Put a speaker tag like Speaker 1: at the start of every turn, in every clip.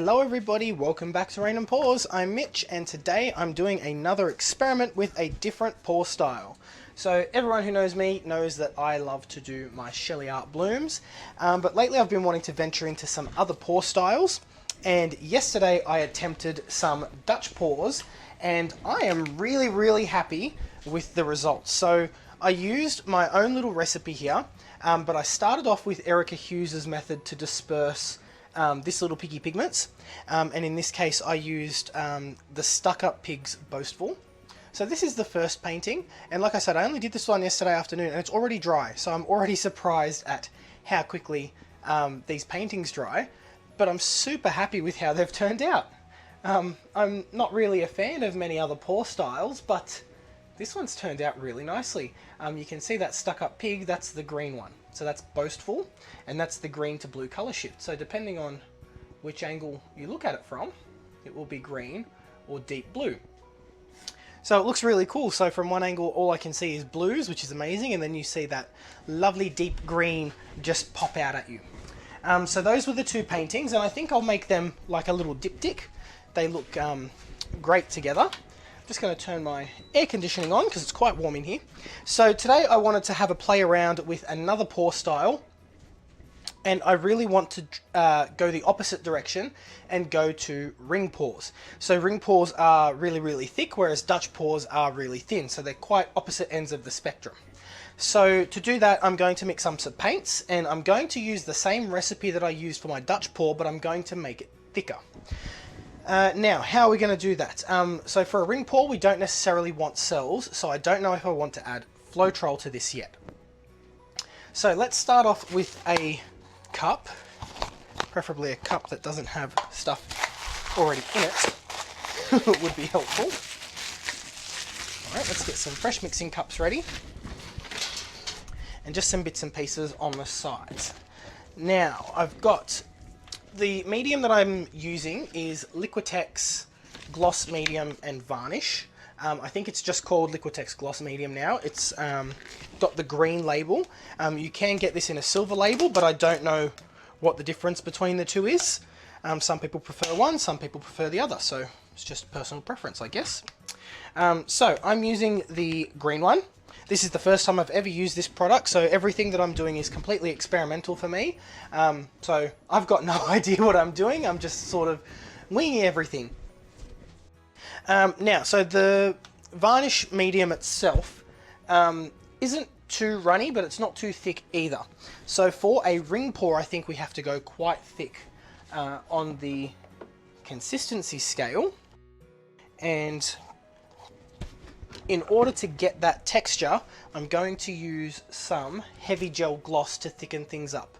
Speaker 1: Hello everybody, welcome back to Rain and Pours. I'm Mitch and today I'm doing another experiment with a different pour style. So everyone who knows me knows that I love to do my sheleeart blooms, but lately I've been wanting to venture into some other pour styles, and yesterday I attempted some Dutch pours and I am really happy with the results. So I used my own little recipe here, but I started off with Erica Hughes's method to disperse this little Piggy pigments, and in this case I used the Stuck Up Pig's Boastful. So this is the first painting, and like I said, I only did this one yesterday afternoon and it's already dry, so I'm already surprised at how quickly these paintings dry, but I'm super happy with how they've turned out. I'm not really a fan of many other pour styles, but this one's turned out really nicely. You can see that Stuck Up Pig, that's the green one. So that's Boastful, and that's the green to blue color shift. So depending on which angle you look at it from, it will be green or deep blue. So it looks really cool. So from one angle, all I can see is blues, which is amazing, and then you see that lovely deep green just pop out at you. So those were the two paintings, and I think I'll make them like a little diptych. They look great together. I'm just going to turn my air conditioning on because it's quite warm in here. So today I wanted to have a play around with another pour style, and I really want to go the opposite direction and go to ring pours. So ring pours are really thick, whereas Dutch pours are really thin. So they're quite opposite ends of the spectrum. So to do that, I'm going to mix some paints, and I'm going to use the same recipe that I used for my Dutch pour, but I'm going to make it thicker. Now, how are we going to do that? So for a ring pour, we don't necessarily want cells, so I don't know if I want to add Floetrol to this yet. So let's start off with a cup, preferably a cup that doesn't have stuff already in it. Would be helpful. Alright, let's get some fresh mixing cups ready, and just some bits and pieces on the sides. Now, I've got the medium that I'm using is Liquitex Gloss Medium and Varnish. I think it's just called Liquitex Gloss Medium now. It's got the green label. You can get this in a silver label, but I don't know what the difference between the two is. Some people prefer one, some people prefer the other, so it's just personal preference, I guess. So I'm using the green one. This is the first time I've ever used this product, so everything that I'm doing is completely experimental for me. So I've got no idea what I'm doing. I'm just sort of winging everything. Now, so the varnish medium itself isn't too runny, but it's not too thick either. So for a ring pour, I think we have to go quite thick on the consistency scale. And in order to get that texture, I'm going to use some heavy gel gloss to thicken things up.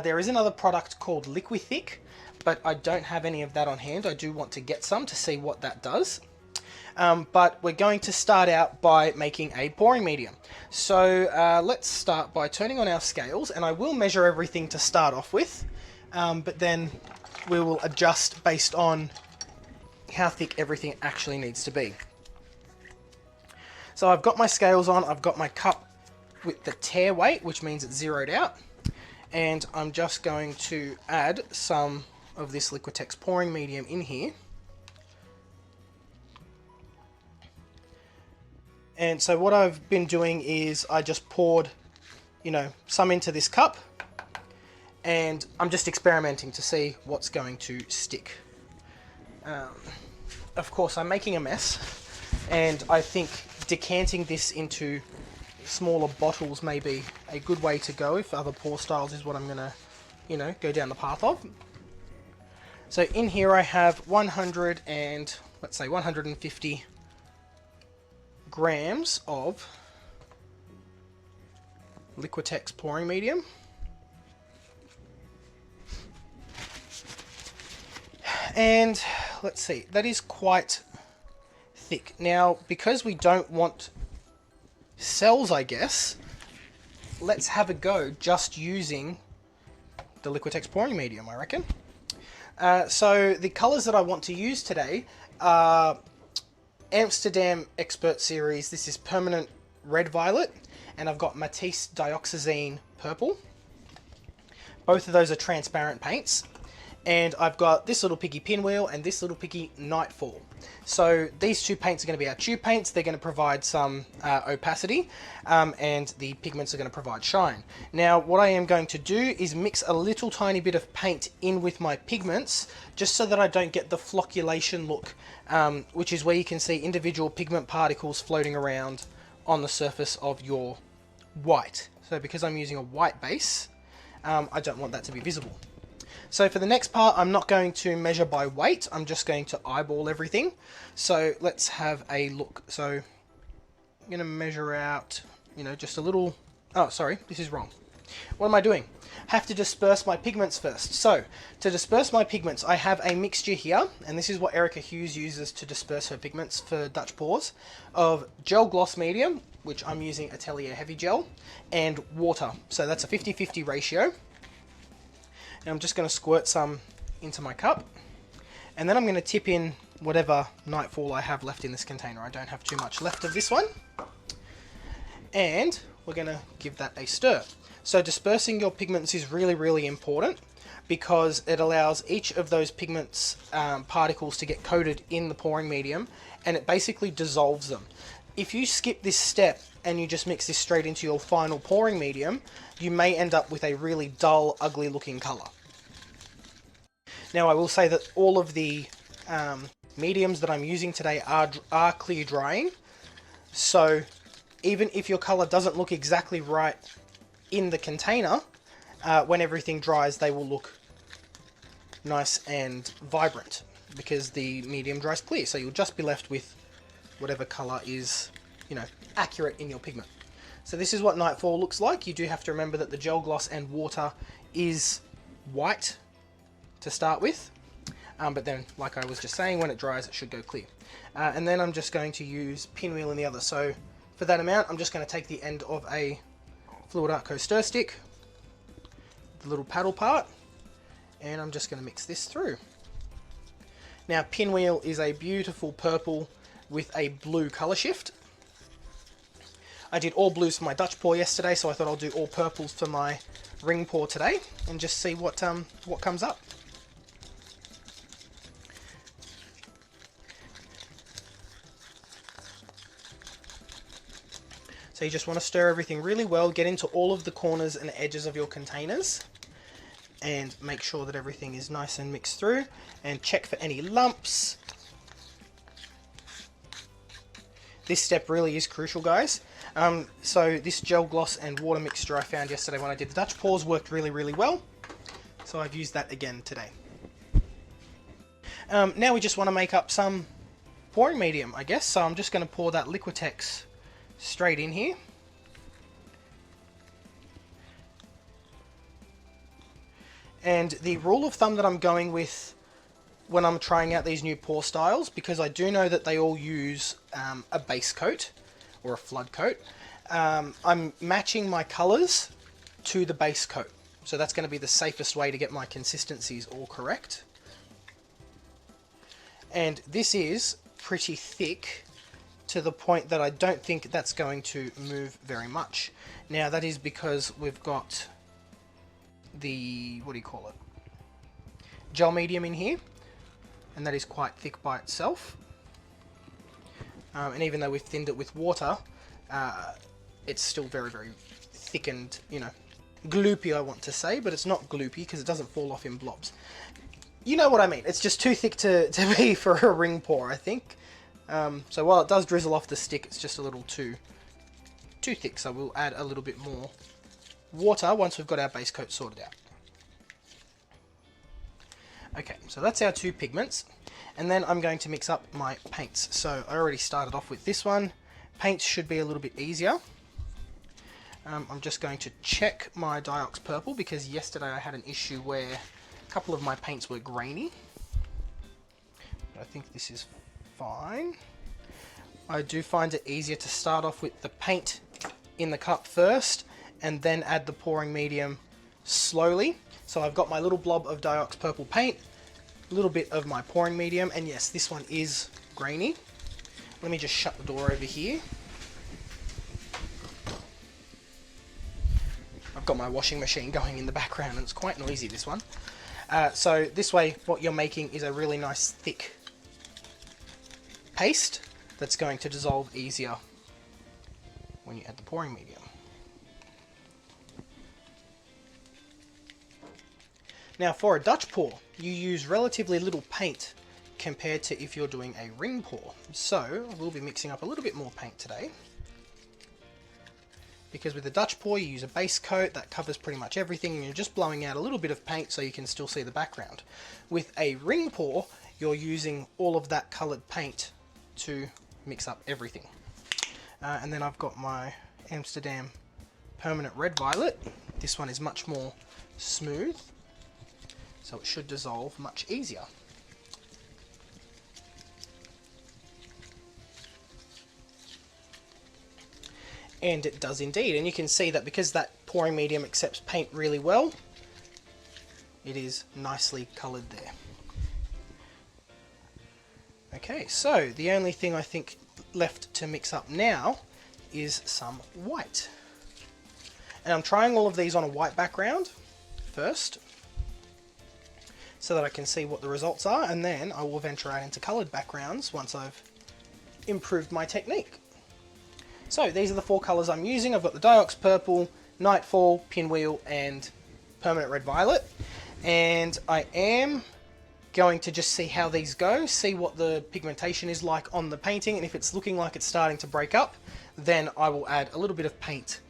Speaker 1: There is another product called Liquitex, but I don't have any of that on hand. I do want to get some to see what that does. But we're going to start out by making a pouring medium. So let's start by turning on our scales, and I will measure everything to start off with, but then we will adjust based on how thick everything actually needs to be. So I've got my scales on, I've got my cup with the tare weight, which means it's zeroed out, and I'm just going to add some of this Liquitex pouring medium in here. And so what I've been doing is I just poured, some into this cup, and I'm just experimenting to see what's going to stick. Of course, I'm making a mess, and I think decanting this into smaller bottles may be a good way to go if other pour styles is what I'm gonna, go down the path of. So in here I have 150 grams of Liquitex pouring medium. And let's see, that is quite thick. Now, because we don't want cells, I guess, let's have a go just using the Liquitex pouring medium, I reckon. So the colors that I want to use today are Amsterdam Expert Series. This is Permanent Red Violet, and I've got Matisse Dioxazine Purple. Both of those are transparent paints. And I've got this little Piggy Pinwheel and this little Piggy Nightfall. So these two paints are going to be our tube paints. They're going to provide some opacity, and the pigments are going to provide shine. Now what I am going to do is mix a little tiny bit of paint in with my pigments, just so that I don't get the flocculation look, which is where you can see individual pigment particles floating around on the surface of your white. So because I'm using a white base, I don't want that to be visible. So for the next part, I'm not going to measure by weight, I'm just going to eyeball everything. So let's have a look. So I'm going to measure out, you know, just a little... Oh, sorry, this is wrong. What am I doing? I have to disperse my pigments first. So to disperse my pigments, I have a mixture here, and this is what Erica Hughes uses to disperse her pigments for Dutch pours, of gel gloss medium, which I'm using Atelier Heavy Gel, and water. So that's a 50-50 ratio. And I'm just going to squirt some into my cup, and then I'm going to tip in whatever Nightfall I have left in this container. I don't have too much left of this one. And we're going to give that a stir. So dispersing your pigments is really, really important, because it allows each of those pigments particles to get coated in the pouring medium, and it basically dissolves them. If you skip this step and you just mix this straight into your final pouring medium, you may end up with a really dull, ugly looking colour. Now I will say that all of the mediums that I'm using today are clear drying, so even if your colour doesn't look exactly right in the container, when everything dries they will look nice and vibrant, because the medium dries clear, so you'll just be left with whatever colour is, you know, accurate in your pigment. So this is what Nightfall looks like. You do have to remember that the gel gloss and water is white to start with, but then, like I was just saying, when it dries it should go clear. And then I'm just going to use Pinwheel in the other. So for that amount, I'm just going to take the end of a Fluid Art Co stir stick, the little paddle part, and I'm just going to mix this through. Now Pinwheel is a beautiful purple with a blue colour shift. I did all blues for my Dutch pour yesterday, so I thought I'll do all purples for my ring pour today, and just see what comes up. So you just want to stir everything really well, get into all of the corners and edges of your containers, and make sure that everything is nice and mixed through, and check for any lumps. This step really is crucial, guys. So this gel gloss and water mixture I found yesterday when I did the Dutch pours worked really, really well. So I've used that again today. Now we just want to make up some pouring medium, I guess. So I'm just going to pour that Liquitex straight in here. And the rule of thumb that I'm going with when I'm trying out these new pour styles, because I do know that they all use a base coat or a flood coat, I'm matching my colours to the base coat. So that's going to be the safest way to get my consistencies all correct. And this is pretty thick, to the point that I don't think that's going to move very much. Now that is because we've got the, what do you call it, gel medium in here, and that is quite thick by itself. And even though we've thinned it with water, it's still very, very thick and, you know, gloopy I want to say, but it's not gloopy because it doesn't fall off in blobs. You know what I mean, it's just too thick to be for a ring pour, I think. So while it does drizzle off the stick, it's just a little too thick, so we'll add a little bit more water once we've got our base coat sorted out. Okay, so that's our two pigments, and then I'm going to mix up my paints. So I already started off with this one. Paints should be a little bit easier. I'm just going to check my Diox Purple, because yesterday I had an issue where a couple of my paints were grainy. But I think this is fine. I do find it easier to start off with the paint in the cup first, and then add the pouring medium slowly. So I've got my little blob of Diox Purple paint, a little bit of my pouring medium, and yes, this one is grainy. Let me just shut the door over here. I've got my washing machine going in the background, and it's quite noisy, this one. So this way what you're making is a really nice thick paste that's going to dissolve easier when you add the pouring medium. Now for a Dutch pour, you use relatively little paint compared to if you're doing a ring pour. So we'll be mixing up a little bit more paint today. Because with the Dutch pour you use a base coat that covers pretty much everything and you're just blowing out a little bit of paint so you can still see the background. With a ring pour, you're using all of that coloured paint to mix up everything. And then I've got my Amsterdam Permanent Red Violet. This one is much more smooth, so it should dissolve much easier. And it does indeed, and you can see that because that pouring medium accepts paint really well, it is nicely coloured there. Okay, so the only thing I think left to mix up now is some white. And I'm trying all of these on a white background first, so that I can see what the results are, and then I will venture out into coloured backgrounds once I've improved my technique. So these are the 4 colours I'm using. I've got the Diox Purple, Nightfall, Pinwheel, and Permanent Red Violet. And I am going to just see how these go, see what the pigmentation is like on the painting, and if it's looking like it's starting to break up, then I will add a little bit of paint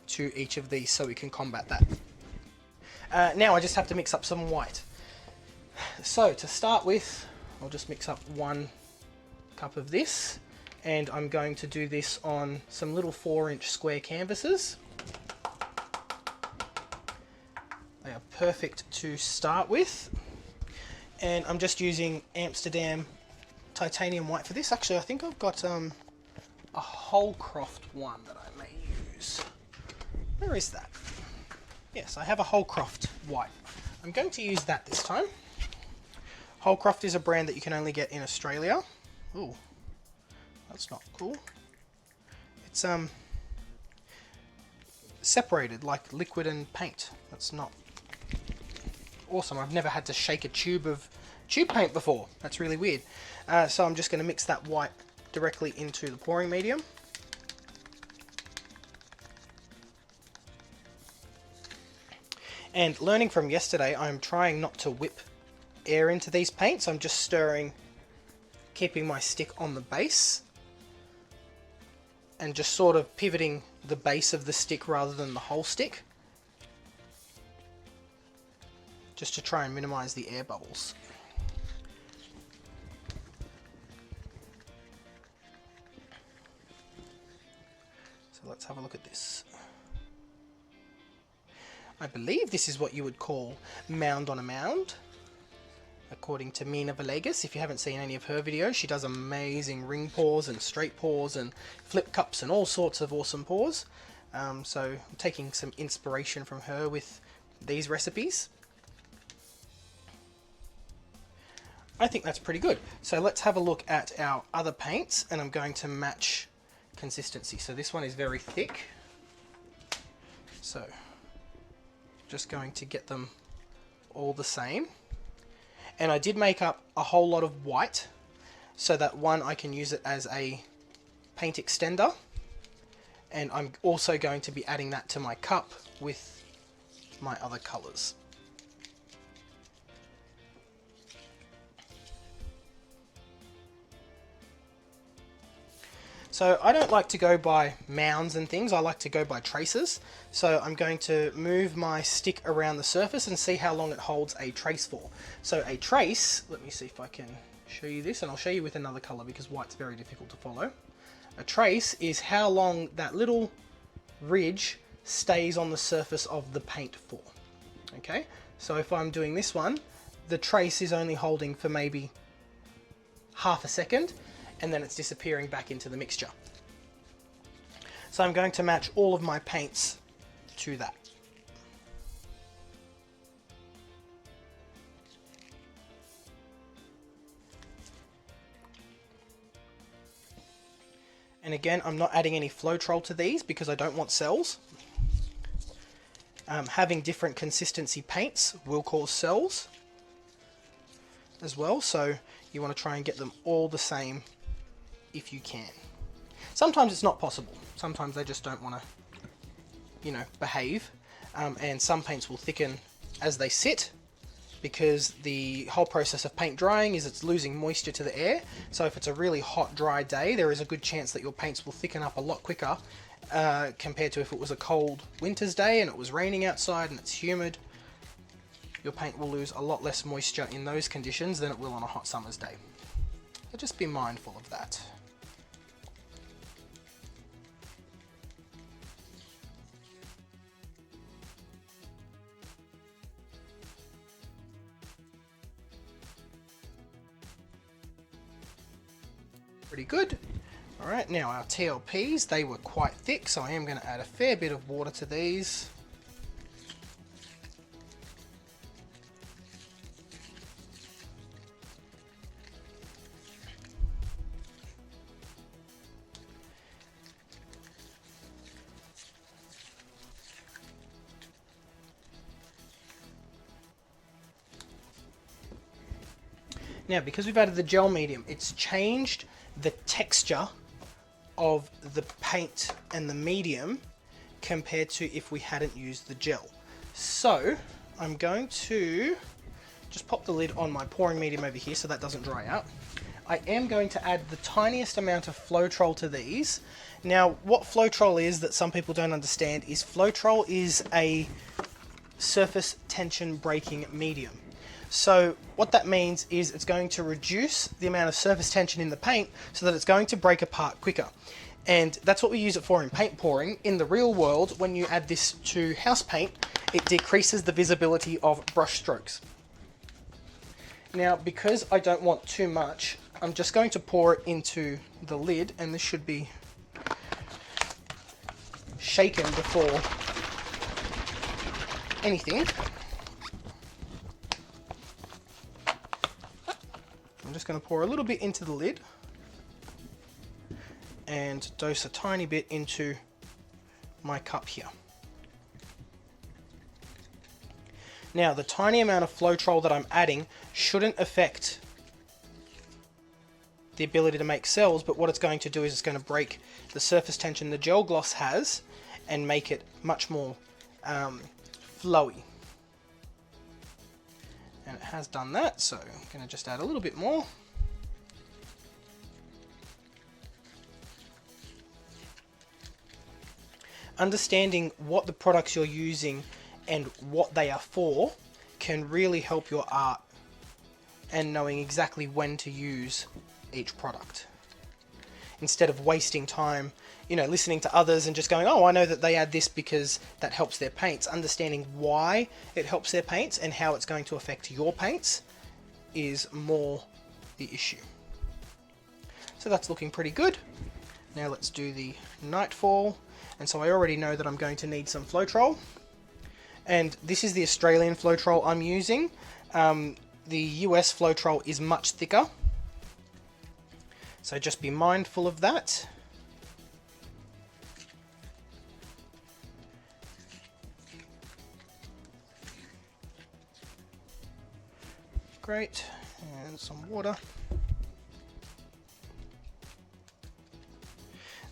Speaker 1: to each of these so we can combat that. Now I just have to mix up some white. So to start with, I'll just mix up 1 cup of this. And I'm going to do this on some little 4-inch square canvases. They are perfect to start with. And I'm just using Amsterdam Titanium White for this. Actually, I think I've got a Holcroft one that I may use. Where is that? Yes, I have a Holcroft White. I'm going to use that this time. Holcroft is a brand that you can only get in Australia. Ooh. That's not cool. It's separated like liquid and paint. That's not awesome. I've never had to shake a tube of tube paint before. That's really weird. So I'm just going to mix that white directly into the pouring medium. And learning from yesterday, I'm trying not to whip air into these paints. I'm just stirring, keeping my stick on the base, and just sort of pivoting the base of the stick rather than the whole stick, just to try and minimize the air bubbles. So let's have a look at this. I believe this is what you would call mound on a mound, according to Mina Villegas. If you haven't seen any of her videos, she does amazing ring pours and straight pours and flip cups and all sorts of awesome pours. So I'm taking some inspiration from her with these recipes. I think that's pretty good. So let's have a look at our other paints, and I'm going to match consistency. So this one is very thick. So just going to get them all the same. And I did make up a whole lot of white, so that one, I can use it as a paint extender. And I'm also going to be adding that to my cup with my other colours. So I don't like to go by mounds and things, I like to go by traces. So I'm going to move my stick around the surface and see how long it holds a trace for. So a trace, let me see if I can show you this, and I'll show you with another colour because white's very difficult to follow. A trace is how long that little ridge stays on the surface of the paint for. Okay, so if I'm doing this one, the trace is only holding for maybe half a second, and then it's disappearing back into the mixture. So I'm going to match all of my paints to that. And again, I'm not adding any Floetrol to these because I don't want cells. Having different consistency paints will cause cells. as well, so you want to try and get them all the same if you can. Sometimes it's not possible. Sometimes they just don't want to, you know, behave, and some paints will thicken as they sit, because the whole process of paint drying is it's losing moisture to the air. So if it's a really hot, dry day, there is a good chance that your paints will thicken up a lot quicker compared to if it was a cold winter's day and it was raining outside and it's humid. Your paint will lose a lot less moisture in those conditions than it will on a hot summer's day. So just be mindful of that. Pretty good. Alright, now our TLPs, they were quite thick, so I am going to add a fair bit of water to these. Now, because we've added the gel medium, it's changed the texture of the paint and the medium compared to if we hadn't used the gel. So I'm going to just pop the lid on my pouring medium over here so that doesn't dry out. I am going to add the tiniest amount of Floetrol to these. Now, what Floetrol is that some people don't understand is Floetrol is a surface tension breaking medium. So what that means is it's going to reduce the amount of surface tension in the paint so that it's going to break apart quicker. And that's what we use it for in paint pouring. In the real world, when you add this to house paint, it decreases the visibility of brush strokes. Now, because I don't want too much, I'm just going to pour it into the lid, and this should be shaken before anything. I'm just going to pour a little bit into the lid and dose a tiny bit into my cup here. Now, the tiny amount of Floetrol that I'm adding shouldn't affect the ability to make cells, but what it's going to do is it's going to break the surface tension the gel gloss has and make it much more flowy. And it has done that, so I'm going to just add a little bit more. Understanding what the products you're using and what they are for can really help your art, and knowing exactly when to use each product. Instead of wasting time, you know, listening to others and just going, oh, I know that they add this because that helps their paints. Understanding why it helps their paints and how it's going to affect your paints is more the issue. So that's looking pretty good. Now let's do the Nightfall. And so I already know that I'm going to need some Floetrol. And this is the Australian Floetrol I'm using. The US Floetrol is much thicker. So just be mindful of that. Great, and some water.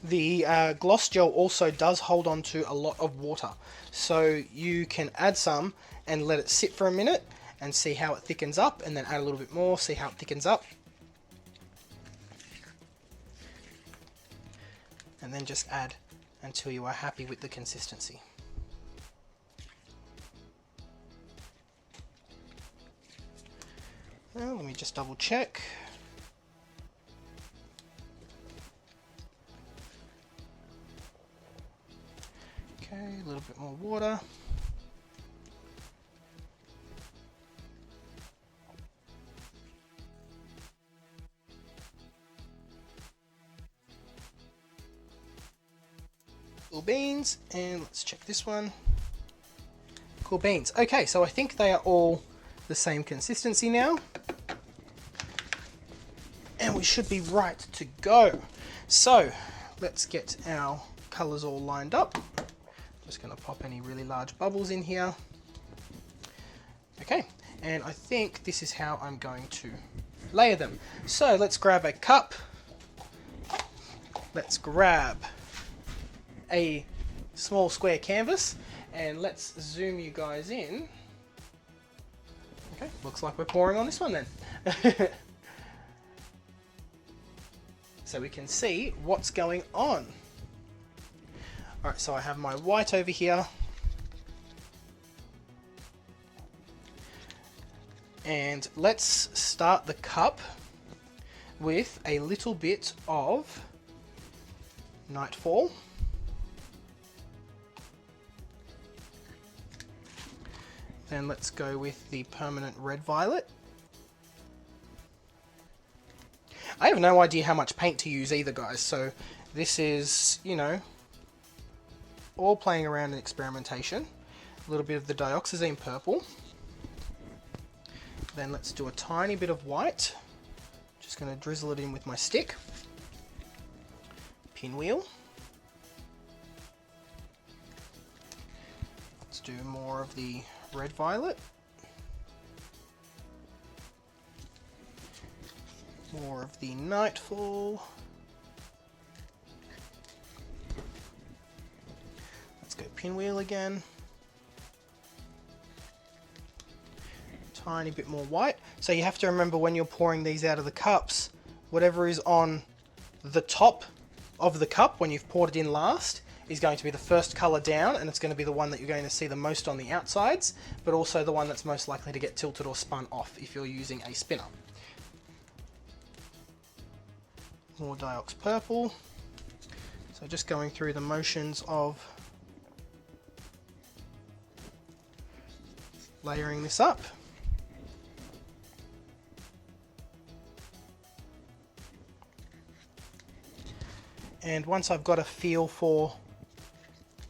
Speaker 1: The gloss gel also does hold on to a lot of water, so you can add some and let it sit for a minute and see how it thickens up, and then add a little bit more, see how it thickens up. And then just add until you are happy with the consistency. Now, let me just double check. Okay, a little bit more water. Cool beans, and let's check this one. Cool beans. Okay, so I think they are all the same consistency now. And we should be right to go. So let's get our colors all lined up. Just going to pop any really large bubbles in here. Okay, And I think this is how I'm going to layer them. So let's grab a cup. Let's grab a small square canvas and let's zoom you guys in. Okay, looks like we're pouring on this one then. So we can see what's going on. Alright, so I have my white over here. And let's start the cup with a little bit of Nightfall. Then let's go with the permanent red violet. I have no idea how much paint to use either, guys, so this is, you know, all playing around in experimentation. A little bit of the dioxazine purple. Then let's do a tiny bit of white. Just going to drizzle it in with my stick. Pinwheel. Let's do more of the red violet. More of the Nightfall. Let's go pinwheel again. Tiny bit more white. So you have to remember when you're pouring these out of the cups, whatever is on the top of the cup when you've poured it in last is going to be the first colour down, and it's going to be the one that you're going to see the most on the outsides, but also the one that's most likely to get tilted or spun off if you're using a spinner. More Diox purple. So just going through the motions of layering this up. And once I've got a feel for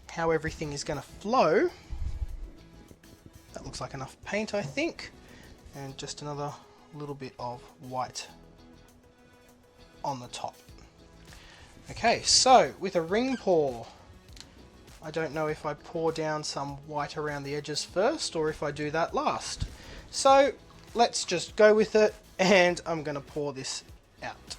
Speaker 1: how everything is going to flow, that looks like enough paint, I think, and just another little bit of white on the top. Okay, so with a ring pour, I don't know if I pour down some white around the edges first or if I do that last. So let's just go with it, and I'm going to pour this out.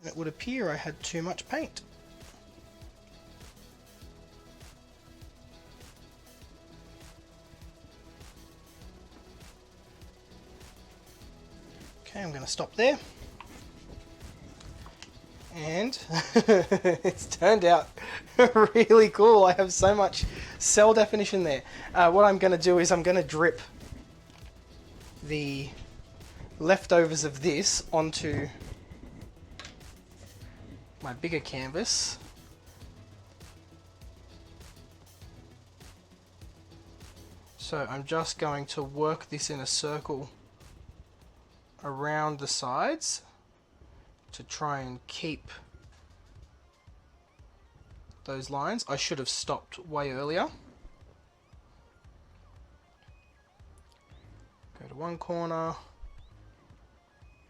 Speaker 1: It would appear I had too much paint. Okay, I'm going to stop there. And it's turned out really cool. I have so much cell definition there. What I'm going to do is I'm going to drip the leftovers of this onto my bigger canvas. So I'm just going to work this in a circle around the sides to try and keep those lines. I should have stopped way earlier. Go to one corner,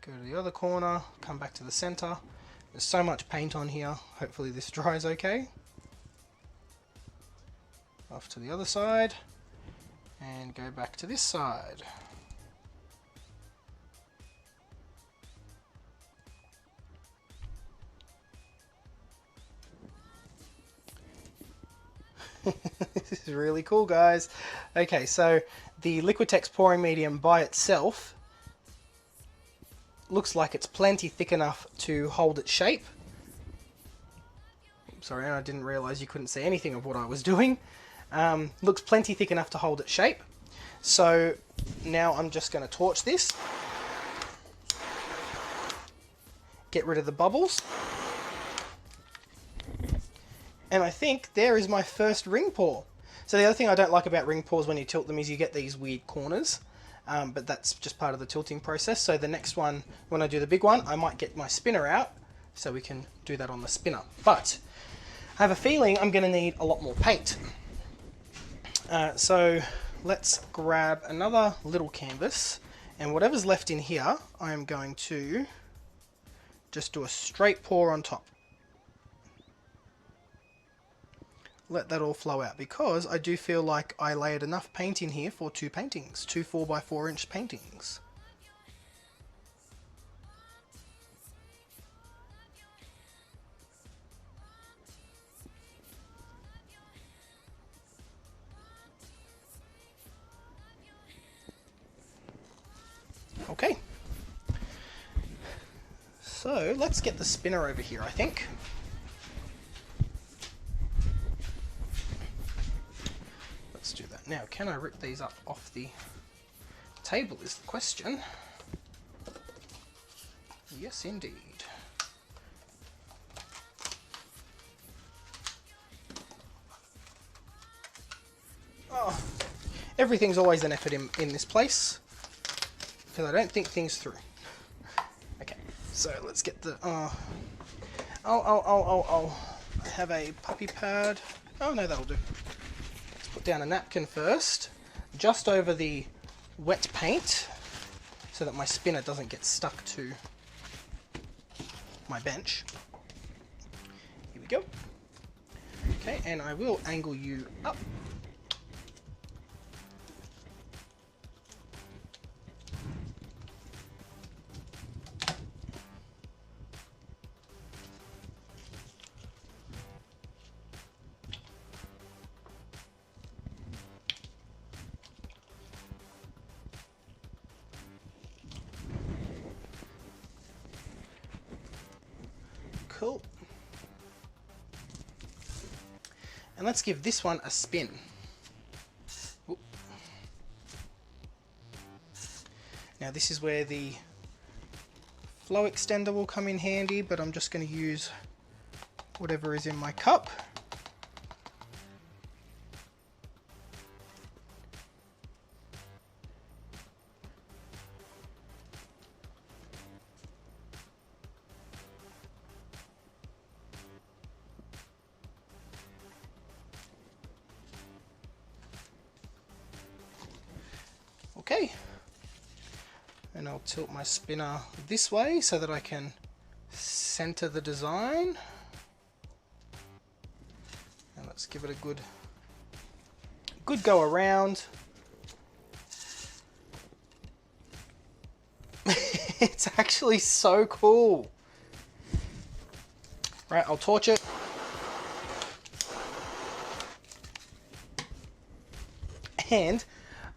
Speaker 1: go to the other corner, come back to the center. There's so much paint on here, hopefully this dries okay. Off to the other side, and go back to this side. This is really cool, guys. Okay, so the Liquitex pouring medium by itself looks like it's plenty thick enough to hold its shape. Sorry, I didn't realize you couldn't see anything of what I was doing. Looks plenty thick enough to hold its shape. So now I'm just going to torch this. Get rid of the bubbles. And I think there is my first ring pour. So the other thing I don't like about ring pours when you tilt them is you get these weird corners. But that's just part of the tilting process. So the next one, when I do the big one, I might get my spinner out so we can do that on the spinner. But I have a feeling I'm going to need a lot more paint. So let's grab another little canvas, and whatever's left in here, I'm going to just do a straight pour on top. Let that all flow out, because I do feel like I layered enough paint in here for two paintings, two 4x4 inch paintings. Okay, so let's get the spinner over here, I think. Let's do that. Now, can I rip these up off the table is the question. Yes, indeed. Oh, everything's always an effort in this place, because I don't think things through. Okay, so let's get the... I have a puppy pad. Oh no, that'll do. Let's put down a napkin first, just over the wet paint, so that my spinner doesn't get stuck to my bench. Here we go. Okay, and I will angle you up. Cool. And let's give this one a spin. Oop. Now this is where the flow extender will come in handy, but I'm just going to use whatever is in my cup. Okay, and I'll tilt my spinner this way so that I can center the design. And let's give it a good go around. It's actually so cool. Right, I'll torch it. And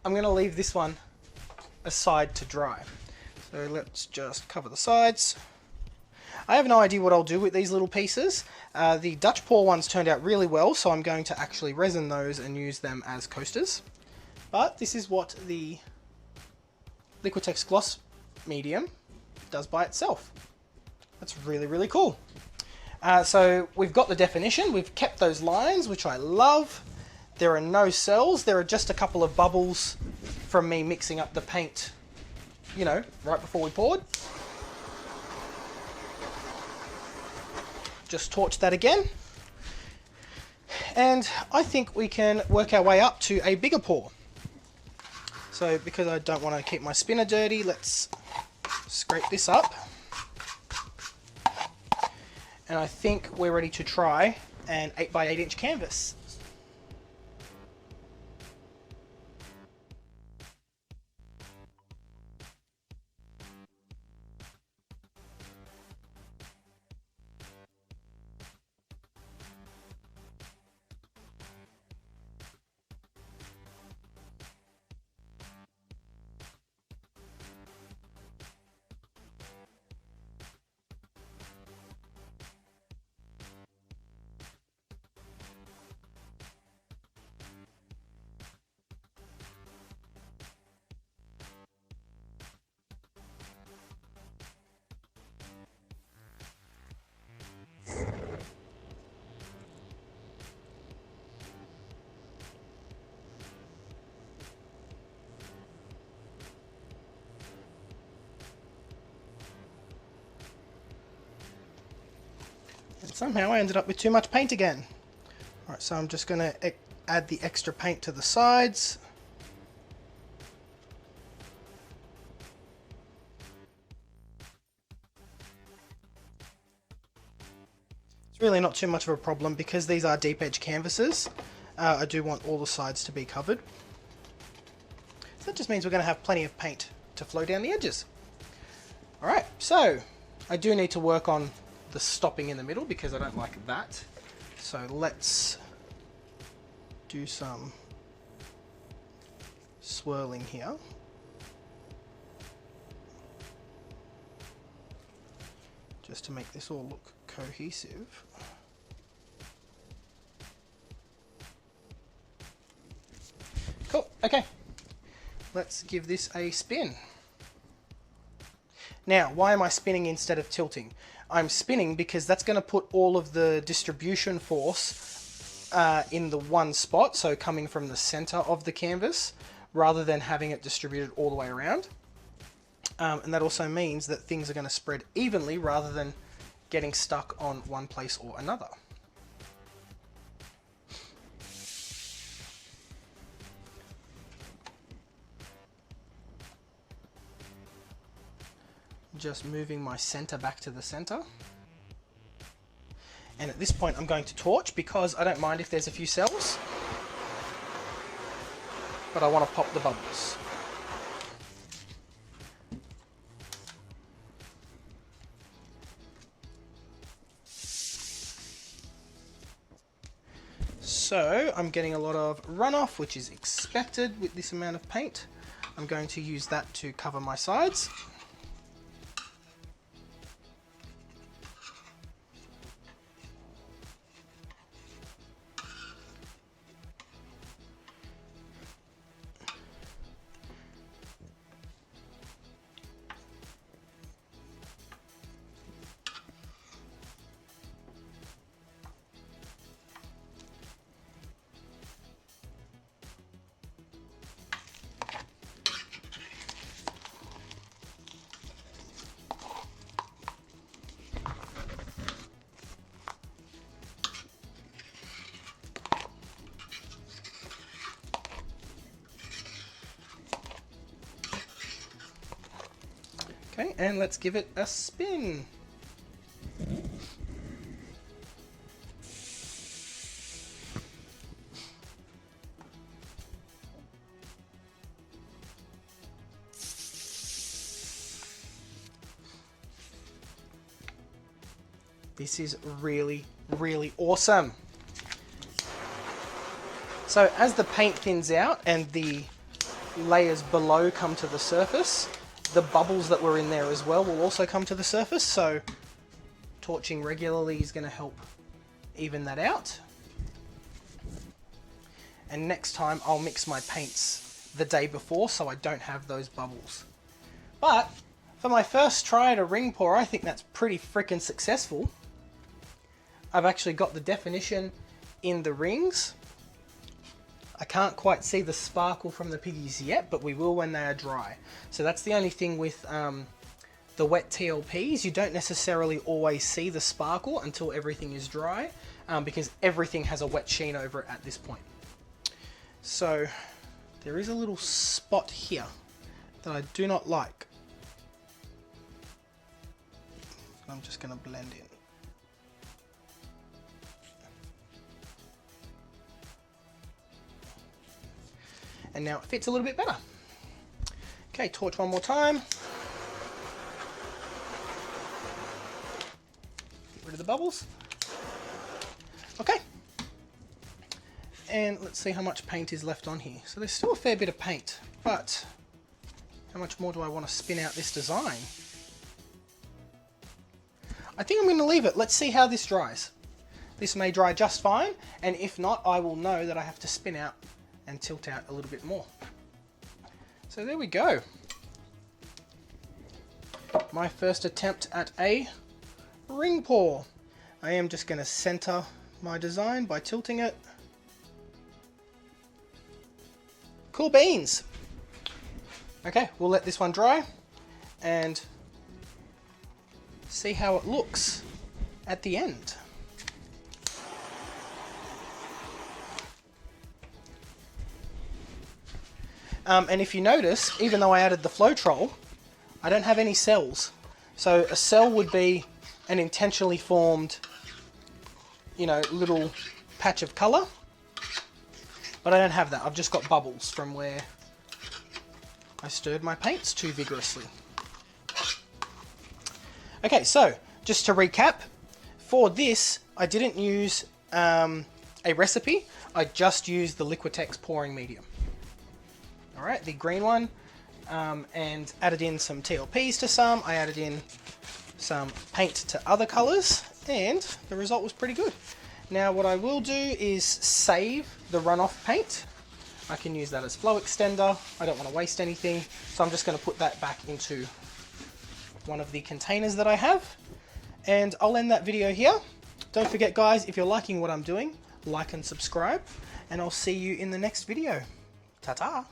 Speaker 1: I'm going to leave this one aside to dry. So let's just cover the sides. I have no idea what I'll do with these little pieces. The Dutch pour ones turned out really well, so I'm going to actually resin those and use them as coasters. But this is what the Liquitex Gloss Medium does by itself. That's really, really cool. So we've got the definition, we've kept those lines, which I love. There are no cells, there are just a couple of bubbles from me mixing up the paint, you know, right before we poured. Just torch that again. And I think we can work our way up to a bigger pour. So because I don't want to keep my spinner dirty, let's scrape this up. And I think we're ready to try an 8x8 inch canvas. And somehow I ended up with too much paint again. Alright, so I'm just going to add the extra paint to the sides. It's really not too much of a problem because these are deep edge canvases. I do want all the sides to be covered. So that just means we're going to have plenty of paint to flow down the edges. Alright, so I do need to work on the stopping in the middle because I don't like that. So let's do some swirling here. Just to make this all look cohesive. Cool, okay. Let's give this a spin. Now, why am I spinning instead of tilting? I'm spinning because that's going to put all of the distribution force in the one spot, so coming from the center of the canvas, rather than having it distributed all the way around. And that also means that things are going to spread evenly rather than getting stuck on one place or another. Just moving my center back to the center. And at this point I'm going to torch because I don't mind if there's a few cells, but I want to pop the bubbles. So I'm getting a lot of runoff, which is expected with this amount of paint. I'm going to use that to cover my sides. Okay, and let's give it a spin. This is really, really awesome. So as the paint thins out and the layers below come to the surface, the bubbles that were in there as well will also come to the surface, so torching regularly is going to help even that out. And next time I'll mix my paints the day before so I don't have those bubbles. But for my first try at a ring pour, I think that's pretty freaking successful. I've actually got the definition in the rings. I can't quite see the sparkle from the piggies yet, but we will when they are dry. So that's the only thing with the wet TLPs. You don't necessarily always see the sparkle until everything is dry, because everything has a wet sheen over it at this point. So there is a little spot here that I do not like. I'm just going to blend in. And now it fits a little bit better. Okay, torch one more time. Get rid of the bubbles. Okay. And let's see how much paint is left on here. So there's still a fair bit of paint, but how much more do I want to spin out this design? I think I'm going to leave it. Let's see how this dries. This may dry just fine, and if not, I will know that I have to spin out and tilt out a little bit more. So there we go. My first attempt at a ring pour. I am just going to center my design by tilting it. Cool beans. Okay, we'll let this one dry and see how it looks at the end. And if you notice, even though I added the Floetrol, I don't have any cells. So a cell would be an intentionally formed you know, little patch of colour. But I don't have that. I've just got bubbles from where I stirred my paints too vigorously. Okay, so just to recap, for this I didn't use a recipe. I just used the Liquitex pouring medium. Alright, the green one, and added in some TLPs to some. I added in some paint to other colours, and the result was pretty good. Now what I will do is save the runoff paint. I can use that as flow extender. I don't want to waste anything, so I'm just going to put that back into one of the containers that I have. And I'll end that video here. Don't forget guys, if you're liking what I'm doing, like and subscribe, and I'll see you in the next video. Ta-ta!